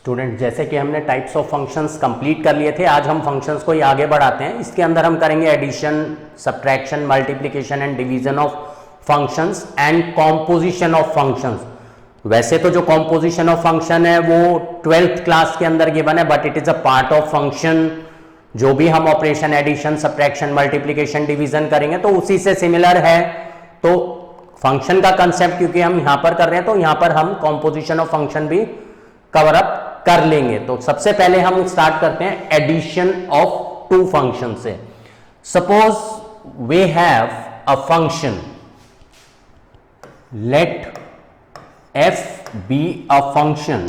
Student, जैसे कि हमने टाइप्स ऑफ फंक्शंस कंप्लीट कर लिए थे, आज हम फंक्शंस को ही आगे बढ़ाते हैं। इसके अंदर हम करेंगे addition, subtraction, multiplication and division of functions and composition of functions. वैसे तो जो कॉम्पोजिशन ऑफ फंक्शन है वो 12th क्लास के अंदर गिवन है, but it is a part of function. जो भी हम operation addition, subtraction, multiplication, division करेंगे तो उसी से सिमिलर है। तो फंक्शन का कंसेप्ट क्योंकि हम यहां पर कर रहे हैं तो यहां पर हम कॉम्पोजिशन ऑफ फंक्शन भी कवर अप कर लेंगे। तो सबसे पहले हम स्टार्ट करते हैं एडिशन ऑफ टू फंक्शन से। Suppose we have a function, let f be a function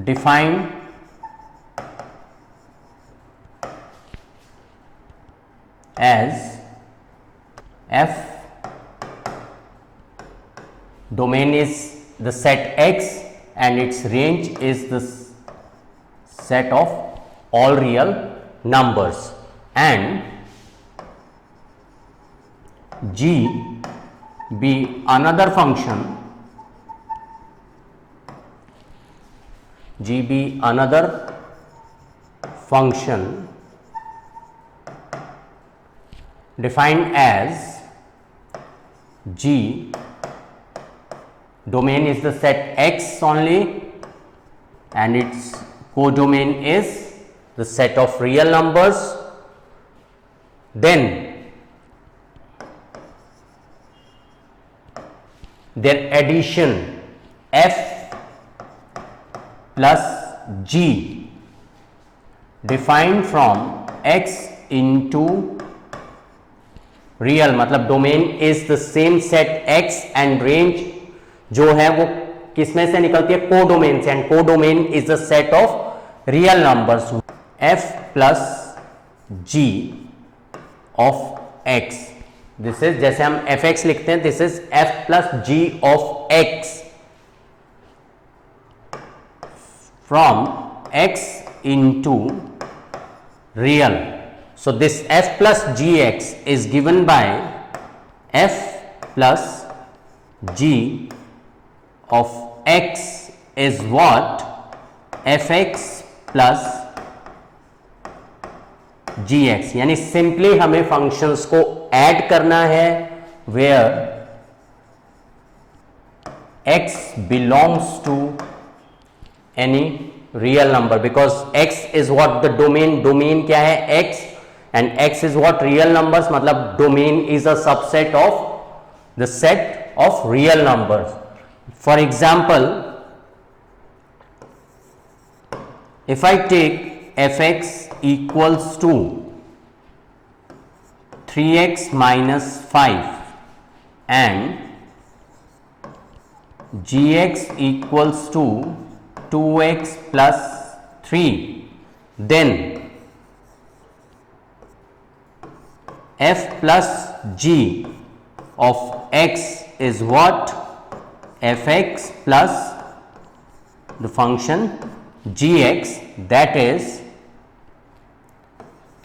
defined as f, domain is the set x and its range is the set of all real numbers, and g be another function, g be another function defined as g, domain is the set x only and its codomain is the set of real numbers. Then their addition f plus g defined from x into real, मतलब domain is the same set x and range जो है वो किसमें से निकलती है, codomain से, and codomain is the set of real numbers. f plus g of x, this is, जैसे हम fx लिखते हैं, this is f plus g of x from x into real. So this f plus gx is given by f plus g of x is what, fx plus gx, यानी simply हमें functions को add करना है where x belongs to any real number, because x is what the domain क्या है x, and x is what real numbers, मतलब domain is a subset of the set of real numbers. For example, if I take fx equals to 3x minus 5 and gx equals to 2x plus 3, then f plus g of x is what, fx plus the function gx, that is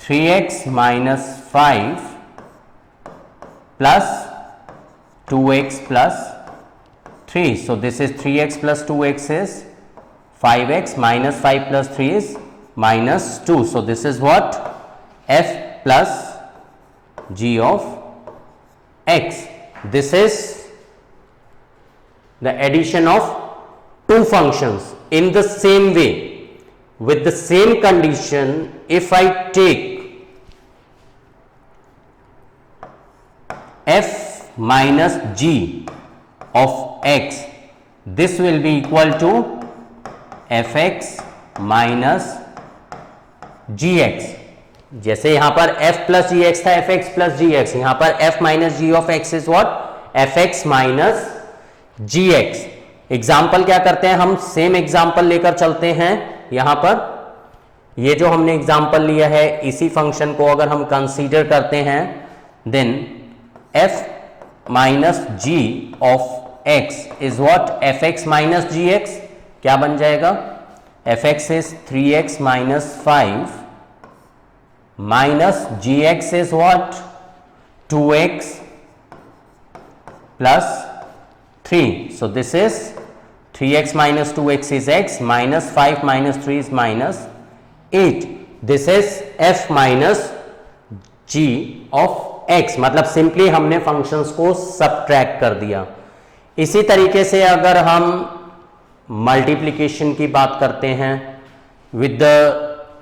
3x minus 5 plus 2x plus 3. So this is 3x plus 2x is 5x, minus 5 plus 3 is minus 2. So this is what, f plus g of x. This is the addition of two functions. In the same way, with the same condition, if I take f minus g of x, this will be equal to fx minus gx. जैसे यहां पर f plus g x था, fx plus g x, यहां पर f minus g of x is what, fx minus g x. Example क्या करते हैं हम, सेम एग्जाम्पल लेकर चलते हैं। यहां पर ये जो हमने एग्जाम्पल लिया है, इसी फंक्शन को अगर हम कंसीडर करते हैं, then f minus g of x is what, fx minus g x. क्या बन जाएगा, fx is 3x minus 5 minus gx is what, 2x plus 3. So this is 3x minus 2x is x, minus 5 minus 3 is minus 8. This is f minus g of x, मतलब simply हमने functions को subtract कर दिया. इसी तरीके से अगर हम मल्टीप्लिकेशन की बात करते हैं with the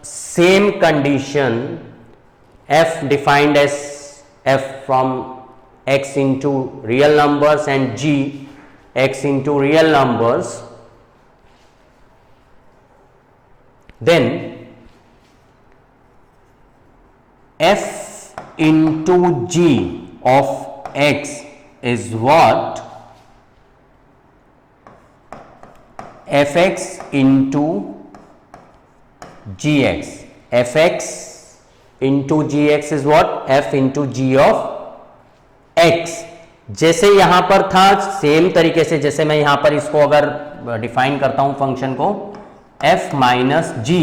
same condition, f defined as f from x into real numbers and g x into real numbers, then f into g of x is what? Fx into gx. Fx into gx is what? F into g of x. जैसे यहां पर था same तरीके से, जैसे मैं यहां पर इसको अगर डिफाइन करता हूं फंक्शन को, f minus g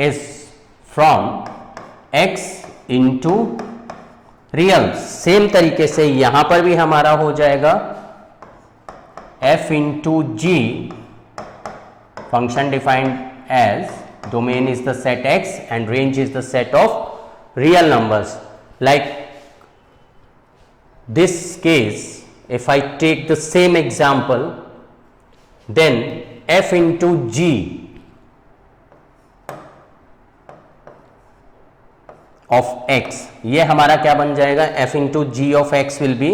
is from x into real. Same तरीके से यहां पर भी हमारा हो जाएगा f into g, function defined as domain is the set x and range is the set of real numbers. Like this case, if I take the same example, then f into g of x, ये हमारा क्या बन जाएगा? f into g of x will be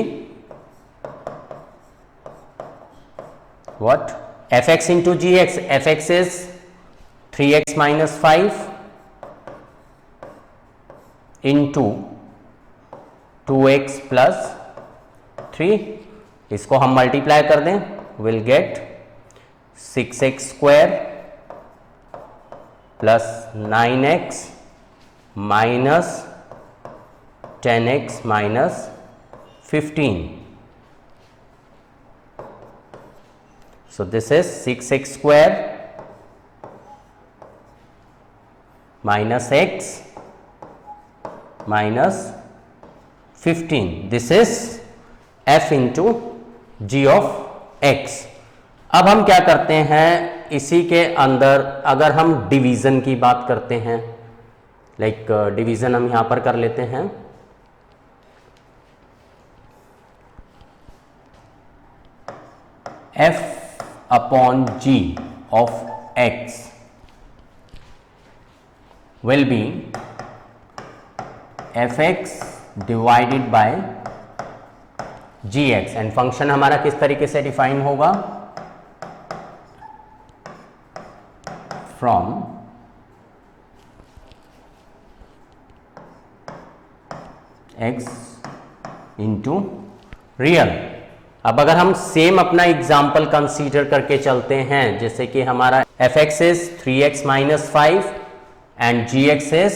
what? fx into gx. fx is 3x minus 5 into 2x plus 3. इसको हम multiply कर दें, will get 6x square plus 9x minus 10x minus 15. So this is 6x square minus x minus 15. This is f into g of x. अब हम क्या करते हैं, इसी के अंदर अगर हम डिवीजन की बात करते हैं, लाइक डिवीजन हम यहां पर कर लेते हैं. f upon g of x will be fx divided by gx. And function हमारा किस तरीके से डिफाइन होगा? From x into real. अब अगर हम सेम अपना एग्जाम्पल कंसीडर करके चलते हैं, जैसे कि हमारा fx is 3x minus 5 and gx is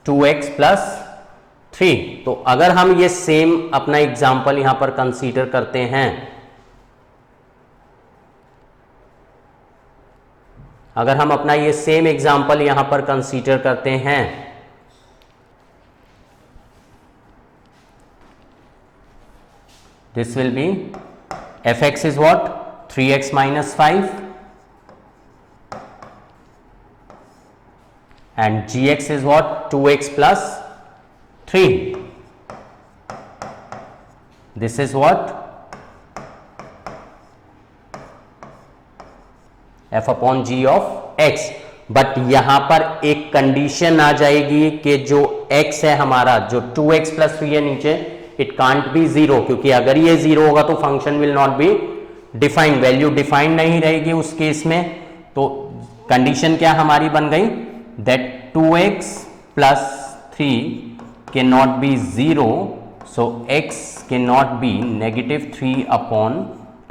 2x plus 3. तो अगर हम ये सेम अपना एग्जाम्पल यहां पर कंसीडर करते हैं, अगर हम अपना ये सेम एग्जाम्पल यहां पर कंसीडर करते हैं, this will be fx is what? 3x minus 5 and gx is what? 2x plus 3. This is what? f upon g of x. But यहां पर एक कंडीशन आ जाएगी कि जो x है हमारा, जो 2x plus 3 है नीचे, इट कांट बी 0, क्योंकि अगर ये 0 होगा तो function will not be defined, value defined नहीं रहेगी उस केस में. तो कंडीशन क्या हमारी बन गई? That 2x plus 3 can not be 0, so x can not be negative 3 upon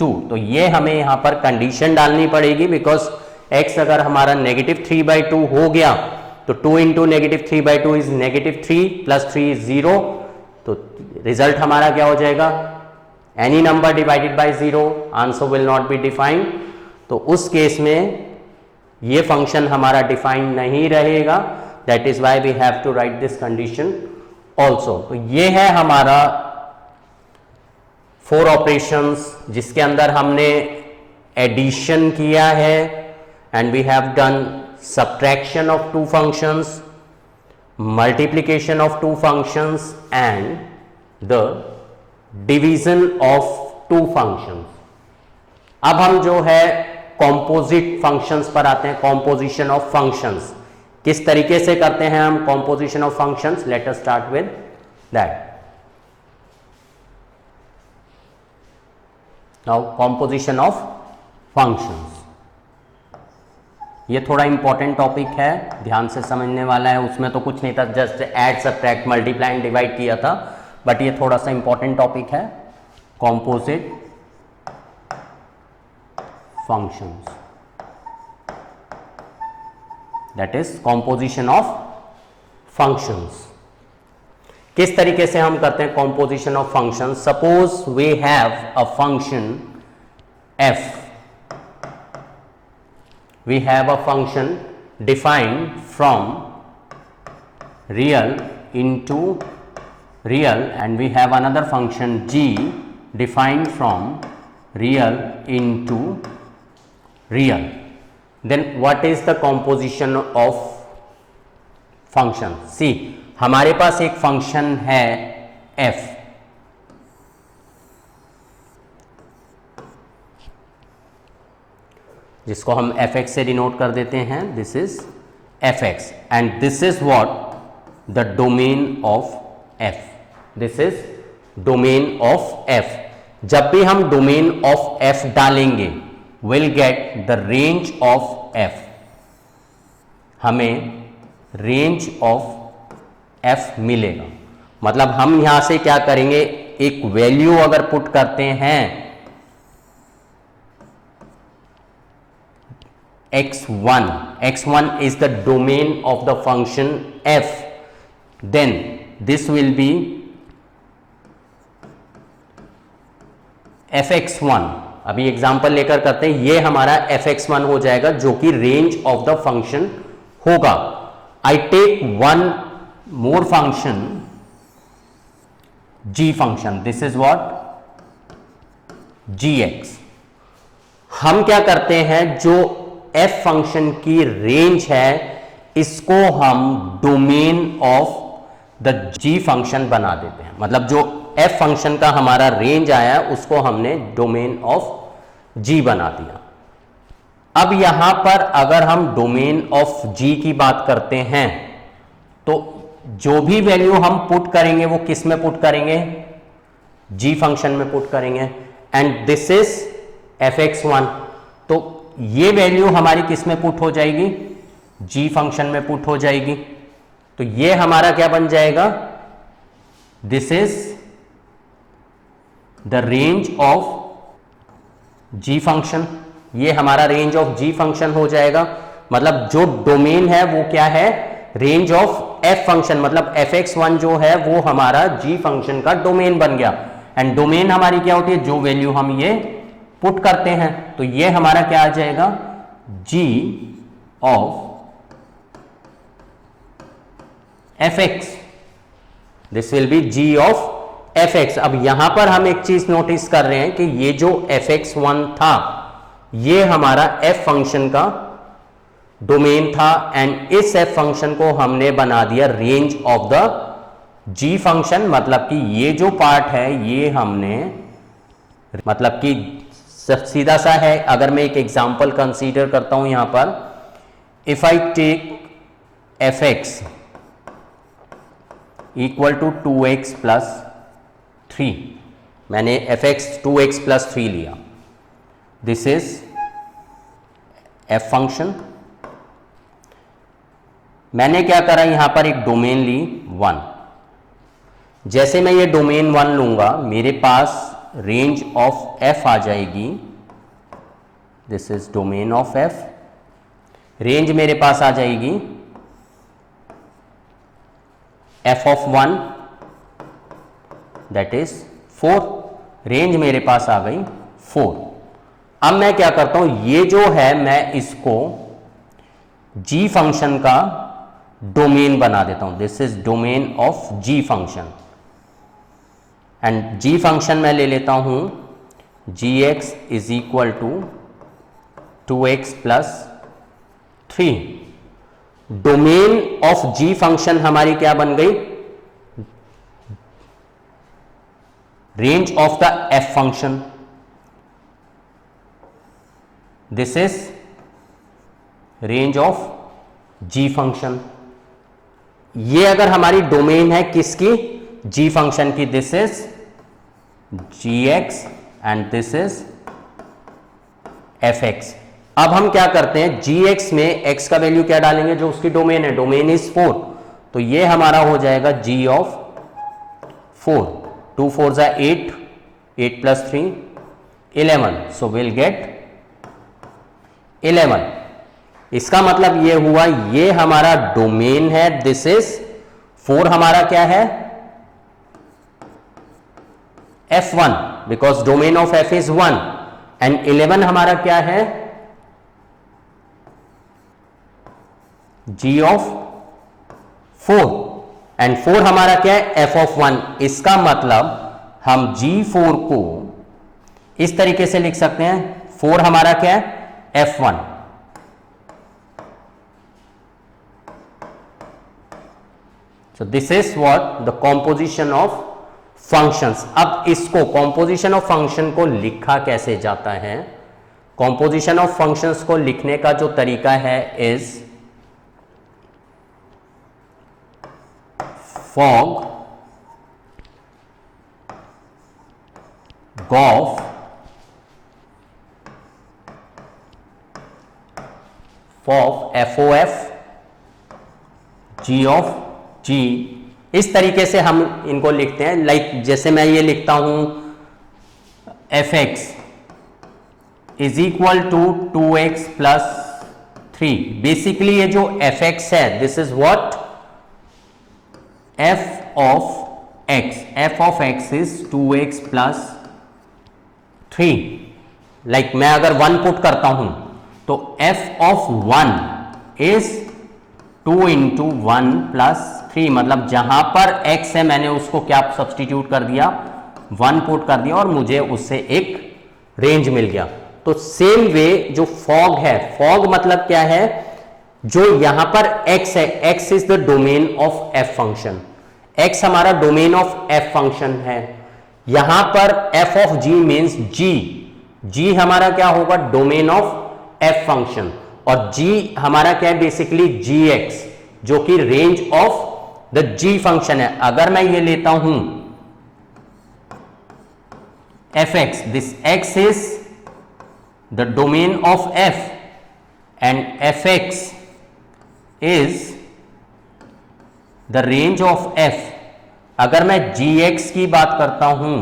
2. तो ये हमें यहां पर कंडीशन डालनी पड़ेगी, बिकॉज x अगर हमारा नेगेटिव 3/2 हो गया तो 2 into negative 3/2 is negative 3 plus 3 is 0. तो रिजल्ट हमारा क्या हो जाएगा? Any number divided by 0, answer will not be defined. तो उस केस में ये फंक्शन हमारा डिफाइंड नहीं रहेगा. That is why we have to write this condition also. तो ये है हमारा 4 ऑपरेशंस जिसके अंदर हमने एडिशन किया है and we have done subtraction of 2 functions, multiplication of 2 functions and the division of 2 functions. अब हम जो है composite functions पर आते हैं, composition of functions किस तरीके से करते हैं हम composition of functions. Let us start with that. Now composition of functions, ये थोड़ा इंपॉर्टेंट टॉपिक है, ध्यान से समझने वाला है. उसमें तो कुछ नहीं था, just add subtract multiply and divide किया था, बट ये थोड़ा सा इंपॉर्टेंट टॉपिक है. Composite functions, that is composition of functions. किस तरीके से हम करते हैं composition of functions. Suppose we have a function f. We have a function defined from real into real, and we have another function g defined from real into real. Then what is the composition of function? See, हमारे पास एक function है f, जिसको हम fx से denote कर देते हैं. This is fx and this is what the domain of f. This is domain of f. जब भी हम डोमेन ऑफ f डालेंगे will get the range of f. हमें रेंज ऑफ f मिलेगा. मतलब हम यहां से क्या करेंगे, एक वैल्यू अगर पुट करते हैं x1 is the domain of the function f, then this will be fx1. अभी एग्जांपल लेकर करते हैं, ये हमारा fx1 हो जाएगा जो कि रेंज ऑफ द फंक्शन होगा. I take one more function g function, this is what gx. हम क्या करते हैं, जो f फंक्शन की रेंज है इसको हम domain of the g function बना देते हैं. मतलब जो f फंक्शन का हमारा रेंज आया उसको हमने डोमेन ऑफ g बना दिया. अब यहां पर अगर हम डोमेन ऑफ g की बात करते हैं तो जो भी वैल्यू हम पुट करेंगे वो किस में पुट करेंगे, g फंक्शन में पुट करेंगे. एंड दिस इज fx1, तो ये वैल्यू हमारी किस में पुट हो जाएगी, g फंक्शन में पुट हो जाएगी. तो ये हमारा क्या बन जाएगा, this is the range of g function. ये हमारा रेंज ऑफ g फंक्शन हो जाएगा. मतलब जो डोमेन है वो क्या है, रेंज ऑफ f फंक्शन. मतलब fx1 जो है वो हमारा g फंक्शन का डोमेन बन गया. एंड डोमेन हमारी क्या होती है, जो वैल्यू हम ये पुट करते हैं. तो ये हमारा क्या आ जाएगा, g of fx. This will B g of fx. अब यहां पर हम एक चीज नोटिस कर रहे हैं कि ये जो fx1 था ये हमारा f फंक्शन का डोमेन था, एंड इस f फंक्शन को हमने बना दिया range of the g function. मतलब कि ये जो पार्ट है ये हमने, मतलब कि सीधा सा है. अगर मैं एक एग्जांपल कंसीडर करता हूं यहां पर, if I take fx equal to 2x plus 3, मैंने fx 2x प्लस 3 लिया. This is f function. मैंने क्या करा, यहां पर एक डोमेन ली 1. जैसे मैं ये डोमेन 1 लूंगा मेरे पास रेंज ऑफ f आ जाएगी. This is domain of f. Range मेरे पास आ जाएगी f of 1, that is 4. Range मेरे पास आ गई 4. अब मैं क्या करता हूं, ये जो है मैं इसको g फंक्शन का डोमेन बना देता हूं. This is domain of g function. And g function मैं ले लेता हूं gx is equal to 2x plus 3। Domain of g function हमारी क्या बन गई? Range of the f function. This is range of g function. ये अगर हमारी डोमेन है किसकी? g फंक्शन की। This is gx and this is fx। अब हम क्या करते हैं, gx में x का वैल्यू क्या डालेंगे? जो उसकी डोमेन है, डोमेन इज 4, तो ये हमारा हो जाएगा g ऑफ 4। 2 4 जा 8, 8 प्लस 3 11, सो विल गेट 11। इसका मतलब ये हुआ, ये हमारा डोमेन है, दिस इज 4 हमारा क्या है? f1, because domain of f is 1, and 11 हमारा क्या है? g ऑफ 4, एंड 4 हमारा क्या है? f of 1। इसका मतलब हम g4 को इस तरीके से लिख सकते हैं, 4 हमारा क्या है? f1। So this is what the composition of functions। अब इसको composition of function को लिखा कैसे जाता है? composition of functions को लिखने का जो तरीका है is fog, gof, fof, g of g। इस तरीके से हम इनको लिखते हैं। लाइक जैसे मैं ये लिखता हूं fx is equal to 2x plus 3। Basically ये जो fx है, this is what? f of x। f of x is 2x plus 3। Like मैं अगर 1 पुट करता हूं तो f of 1 is 2 into 1 plus 3। मतलब जहां पर x है मैंने उसको क्या सब्सटीट्यूट कर दिया? 1 पुट कर दिया और मुझे उससे एक रेंज मिल गया। तो सेम वे जो फॉग है, फॉग मतलब क्या है? जो यहां पर x है, x is the domain of f function. x हमारा डोमेन ऑफ f फंक्शन है। यहां पर f of g means g हमारा क्या होगा? Domain of f function. और g हमारा क्या है? बेसिकली gx, जो कि range of the g function है। अगर मैं ये लेता हूं fx, this x is the domain of f and fx is the range of f। अगर मैं gx की बात करता हूं,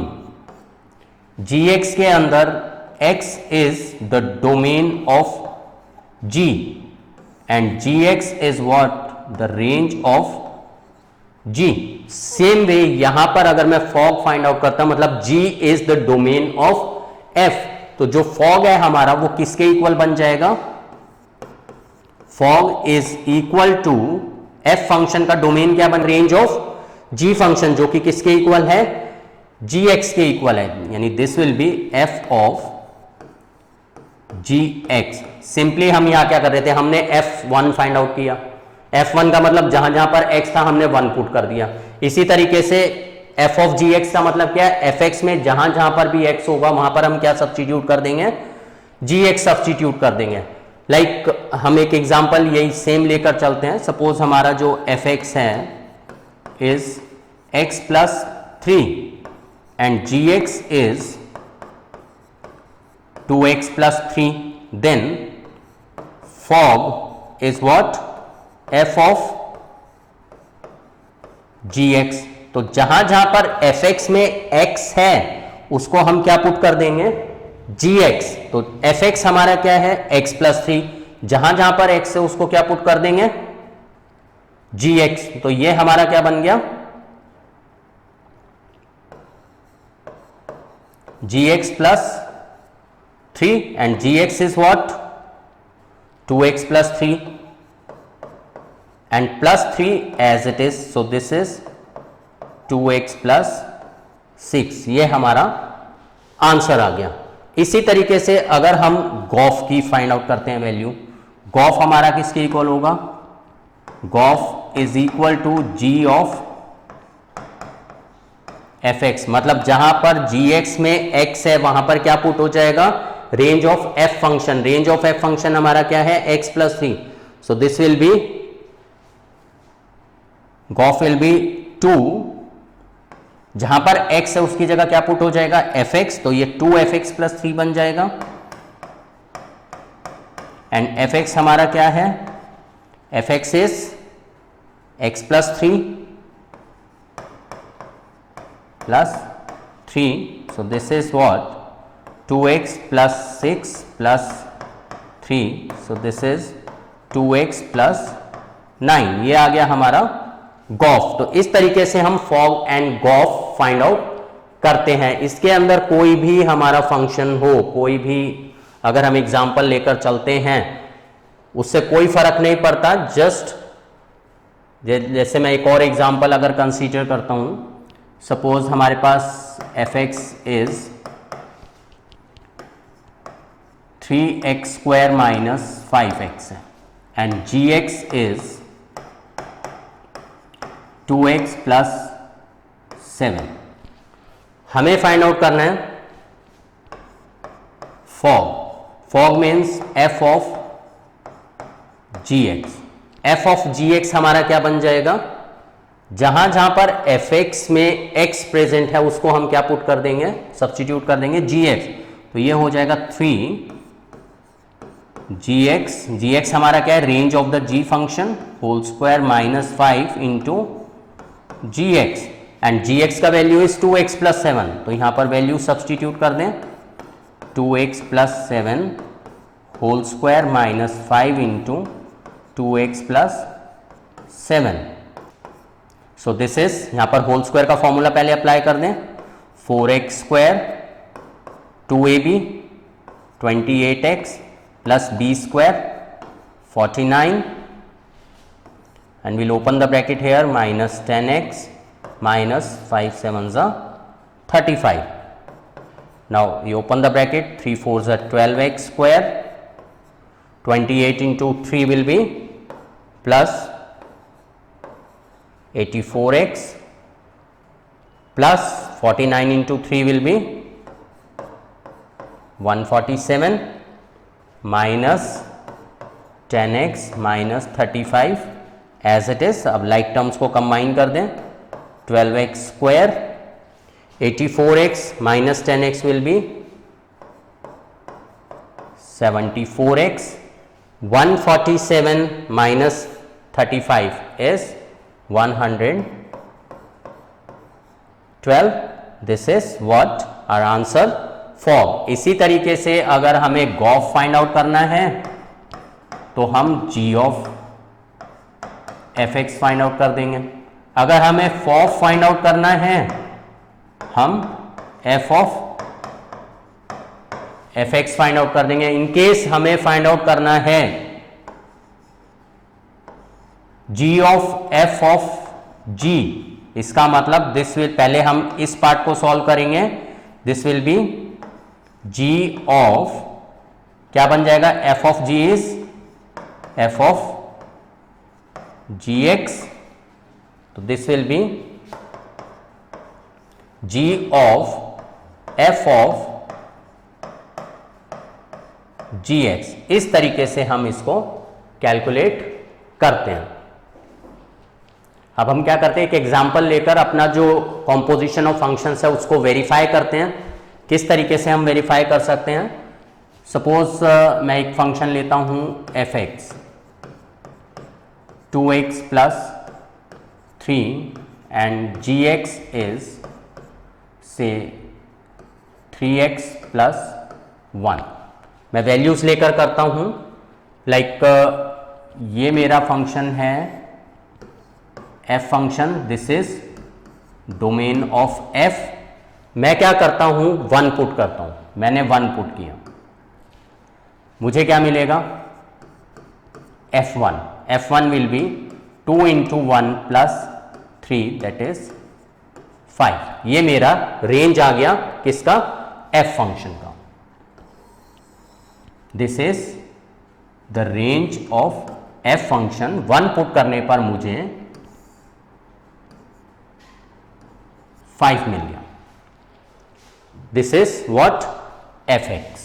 gx के अंदर x is the domain of g and gx is what? the range of g। Same way यहां पर अगर मैं fog फाइंड आउट करता हूं, मतलब g is the domain of f, तो जो fog है हमारा वो किसके इक्वल बन जाएगा? fog is equal to f function का डोमेन क्या बन? रेंज ऑफ g फंक्शन, जो कि किसके इक्वल है? gx के इक्वल है। यानी this will B f of gx। Simply हम यहां क्या कर रहे थे? हमने f1 फाइंड आउट किया। f1 का मतलब जहां जहां पर x था हमने 1 पुट कर दिया। इसी तरीके से f ऑफ gx का मतलब क्या है? fx में जहां जहां पर भी x होगा वहां पर हम क्या सब्स्टिट्यूट कर देंगे? gx सब्स्टिट्यूट कर देंगे। लाइक हम एक एग्जांपल यही सेम लेकर चलते हैं। सपोज हमारा जो fx है is x plus 3 and gx is 2x plus 3, then fog is what? f of gx। तो जहां जहां पर fx में x है उसको हम क्या पुट कर देंगे? gx। तो fx हमारा क्या है? x plus 3। जहां जहां पर x है उसको क्या पुट कर देंगे? gx। तो ये हमारा क्या बन गया? gx plus 3 and gx is what? 2x plus 3 and plus 3 as it is, so this is 2x plus 6, ये हमारा आंसर आ गया। इसी तरीके से अगर हम गॉफ की फाइंड आउट करते हैं वैल्यू, गॉफ हमारा किसके इक्वल होगा, g o f is equal to g of f x, मतलब जहां पर जी एक्स में एक्स है वहां पर क्या पुट हो जाएगा, range of f function. Range of f function हमारा क्या है, x plus 3, so this will be, g o f will be 2, जहां पर x है उसकी जगह क्या पुट हो जाएगा, fx, तो ये 2fx प्लस 3 बन जाएगा। एंड fx हमारा क्या है, fx is x plus 3 plus 3, so this is what, 2x plus 6 plus 3, so this is 2x plus 9, ये आ गया हमारा गॉफ। तो इस तरीके से हम f o g and g o f find out करते हैं। इसके अंदर कोई भी हमारा फंक्शन हो, कोई भी अगर हम एग्जांपल लेकर चलते हैं उससे कोई फर्क नहीं पड़ता। जस्ट जैसे मैं एक और एग्जांपल अगर कंसीडर करता हूं, सपोज हमारे पास fx is 3x square minus 5x है and gx is 2x plus 7। हमें फाइंड आउट करना है fog. Fog means f of gx। f of gx हमारा क्या बन जाएगा, जहां जहां पर fx में x प्रेजेंट है उसको हम क्या पुट कर देंगे, सब्स्टिट्यूट कर देंगे gx, तो ये हो जाएगा 3 gx। gx हमारा क्या है, range of the g function whole square minus 5 into gx, and gx का वैल्यू इज 2x प्लस 7, तो यहां पर वैल्यू सब्स्टिट्यूट कर दें, 2x plus 7 whole square minus 5 into 2x plus 7, so this is, यहां पर होल स्क्वायर का formula पहले अप्लाई कर दें, 4x square 2ab 28x plus b square 49, and we'll open the bracket here, minus 10x minus 5 7s are 35. Now you open the bracket, 3 4s are 12x square, 28 into 3 will be plus 84x plus 49 into 3 will be 147 minus 10x minus 35 as it is. अब like terms को combine कर दें, 12x square 84x minus 10x will be 74x, 147 minus 35 is 112। This is what our answer f o g. इसी तरीके से अगर हमें Gauff find out करना है तो हम g of fx find out कर देंगे। अगर हमें फॉफ फाइंड आउट करना है हम f of fx find out कर देंगे। इनकेस हमें फाइंड आउट करना है g of f of g, इसका मतलब दिस विल, पहले हम इस पार्ट को सॉल्व करेंगे, this will B g of, क्या बन जाएगा, f of g is f of gx, तो this will B g of f of gx। इस तरीके से हम इसको कैलकुलेट करते हैं। अब हम क्या करते हैं, एक एग्जांपल लेकर अपना जो कॉम्पोजिशन ऑफ फंक्शंस है उसको वेरीफाई करते हैं। किस तरीके से हम वेरीफाई कर सकते हैं, सपोज मैं एक फंक्शन लेता हूं fx, 2x plus 3 and gx is say 3x plus 1। मैं वैल्यूज लेकर करता हूं, लाइक ये मेरा फंक्शन है f function, this is domain of f। मैं क्या करता हूं, 1 पुट करता हूं, मैंने 1 पुट किया, मुझे क्या मिलेगा, f1। f1 will be 2 into 1 plus 3, that is 5। ये मेरा रेंज आ गया किसका, f फंक्शन का। This is the range of f function. 1 put करने पर मुझे 5 मिल गया। This is what, fx।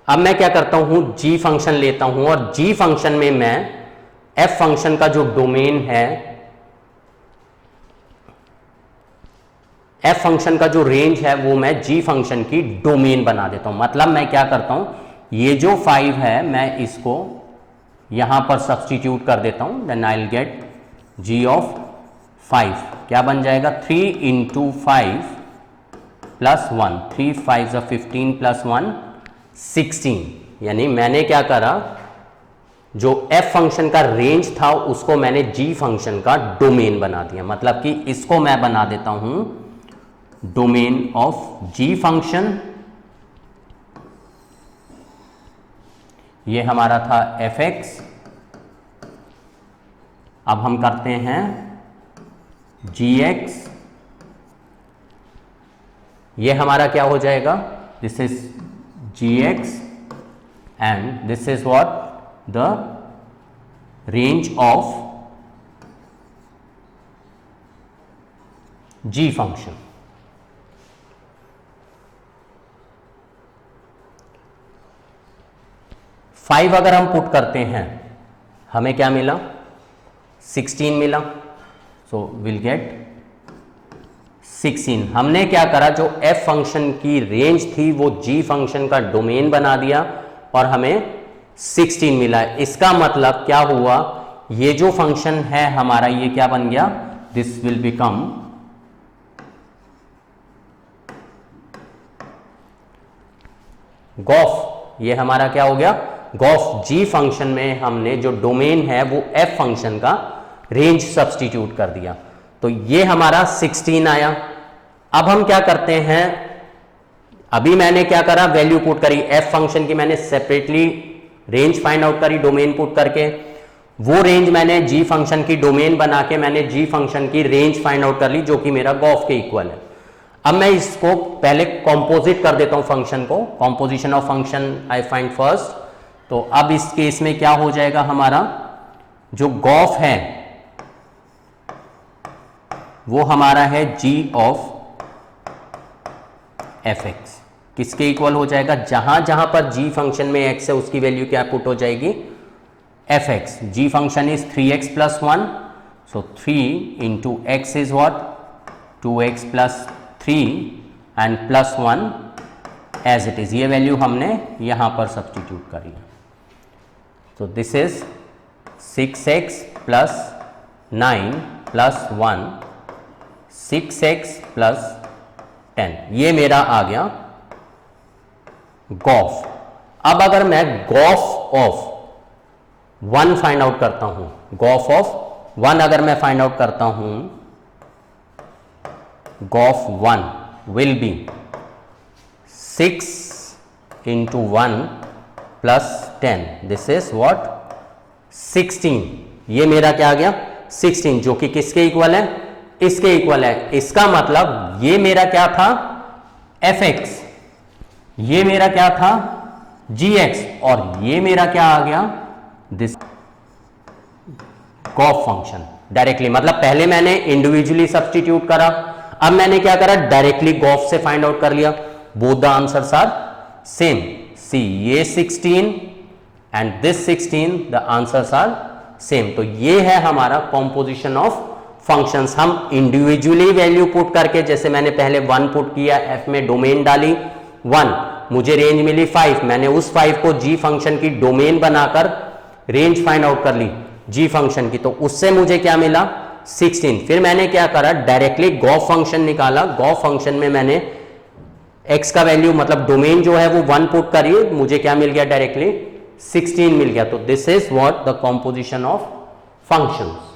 अब मैं क्या करता हूं, g फंक्शन लेता हूं और g फंक्शन में मैं f फंक्शन का जो डोमेन है, f फंक्शन का जो रेंज है वो मैं g फंक्शन की डोमेन बना देता हूं। मतलब मैं क्या करता हूं, ये जो 5 है मैं इसको यहां पर सब्सटीट्यूट कर देता हूं, then I will get g of 5 क्या बन जाएगा, 3 इंटू 5 प्लस 1, 3 5 15 प्लस 1 16। यानी मैंने क्या करा, जो f फंक्शन का रेंज था उसको मैंने g फंक्शन का डोमेन बना दिया। मतलब कि इसको मैं बना देता हूं डोमेन ऑफ g फंक्शन। ये हमारा था fx। अब हम करते हैं gx। ये हमारा क्या हो जाएगा, this is gx and this is what, the range of g function। Five अगर हम पुट करते हैं हमें क्या मिला, 16 मिला। So will get 16। हमने क्या करा, जो f फंक्शन की रेंज थी वो g फंक्शन का डोमेन बना दिया और हमें 16 मिला। इसका मतलब क्या हुआ, ये जो फंक्शन है हमारा ये क्या बन गया, दिस विल बिकम गॉफ। ये हमारा क्या हो गया, गॉफ। g फंक्शन में हमने जो डोमेन है वो f फंक्शन का रेंज सब्सटीट्यूट कर दिया, तो ये हमारा 16 आया। अब हम क्या करते हैं, अभी मैंने क्या करा, वैल्यू पुट करी f फंक्शन की, मैंने सेपरेटली रेंज फाइंड आउट करी डोमेन पुट करके। वो रेंज मैंने g फंक्शन की डोमेन बना के मैंने g फंक्शन की रेंज फाइंड आउट कर ली, जो कि मेरा गॉफ के इक्वल है। अब मैं इसको पहले कॉम्पोजिट कर देता हूं फंक्शन को, composition of function I find first. तो अब इस केस में क्या हो जाएगा, हमारा जो गॉफ है वो हमारा है g ऑफ fx। किसके इक्वल हो जाएगा, जहां जहां पर g फंक्शन में x है उसकी वैल्यू क्या पुट हो जाएगी, fx। g function is 3x plus 1, so 3 into x is what, 2x plus 3 and plus 1 as it is. ये वैल्यू हमने यहां पर सब्सटीट्यूट करी। तो this is 6x plus 9 plus 1, 6x plus 10। ये मेरा आ गया गॉफ। अब अगर मैं गॉफ ऑफ 1 फाइंड आउट करता हूं, गॉफ ऑफ 1 अगर मैं फाइंड आउट करता हूं, g o f 1 will be 6 into 1 plus 10, this is what, 16। ये मेरा क्या आ गया, 16, जो कि किसके इक्वल है, इसके इक्वल है। इसका मतलब ये मेरा क्या था, fx, ये मेरा क्या था, gx, और ये मेरा क्या आ गया, दिस गॉफ फंक्शन डायरेक्टली। मतलब पहले मैंने इंडिविजुअली सब्सटीट्यूट करा, अब मैंने क्या करा, डायरेक्टली गॉफ से फाइंड आउट कर लिया। Both the answers are same. See, ये 16 and this 16, the answers are same. तो ये है हमारा कॉम्पोजिशन ऑफ फंक्शंस। हम इंडिविजुअली वैल्यू पुट करके, जैसे मैंने पहले 1 पुट किया, f में डोमेन डाली 1, मुझे रेंज मिली 5, मैंने उस 5 को g फंक्शन की डोमेन बनाकर रेंज फाइंड आउट कर ली g फंक्शन की, तो उससे मुझे क्या मिला, 16। फिर मैंने क्या करा, डायरेक्टली गॉफ फंक्शन निकाला। गॉफ फंक्शन में मैंने x का वैल्यू मतलब डोमेन जो है वो 1 पुट करी, मुझे क्या मिल गया, डायरेक्टली 16 मिल गया। तो this is what the composition of functions.